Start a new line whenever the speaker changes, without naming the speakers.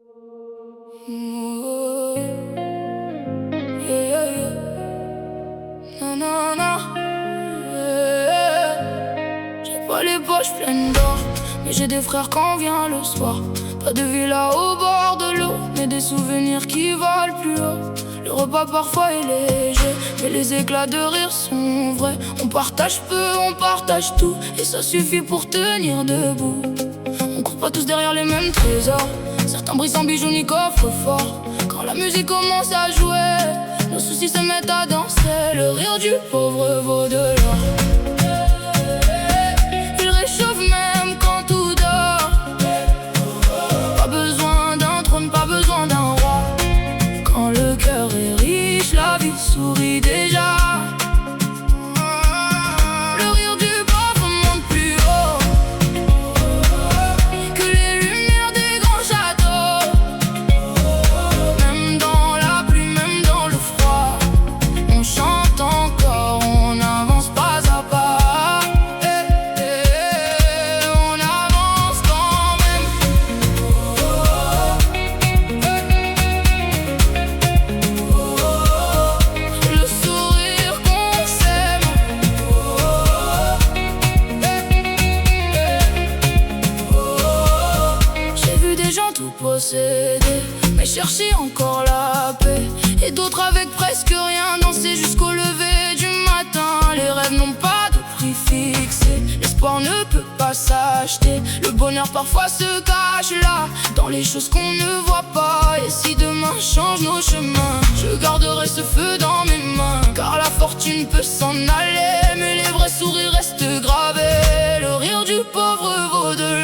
Oh, yeah, yeah. Non, non, non. J'ai pas les poches pleines d'or, mais j'ai des frères quand vient le soir. Pas de villa au bord de l'eau, mais des souvenirs qui volent plus haut. Le repas parfois est léger, mais les éclats de rire sont vrais. On partage peu, on partage tout, et ça suffit pour tenir debout. On court pas tous derrière les mêmes trésors, certains brisent sans bijoux ni coffre-fort. Quand la musique commence à jouer, nos soucis se mettent à danser. Le rire du pauvre vaut de l'or. Il réchauffe même quand tout dort. Pas besoin d'un trône, pas besoin d'un roi. Quand le cœur est riche, la vie sourit déjà. Le rire du pauvre monte plus haut que les lumières des grands châteaux. Même dans la pluie, même dans le froid, on chante encore, on avance pas à pas. On avance quand même. Le sourire qu'on s'aime. J'ai vu des gens tout posséder, mais chercher encore la paix. Et d'autres avec presque rien, danser jusqu'au lever du matin. Les rêves n'ont pas de prix fixé, l'espoir ne peut pas s'acheter. Le bonheur parfois se cache là, dans les choses qu'on ne voit pas. Et si demain change nos chemins, je garderai ce feu dans mes mains. Car la fortune peut s'en aller, mais les vrais sourires restent gravés. Le rire du pauvre vaut de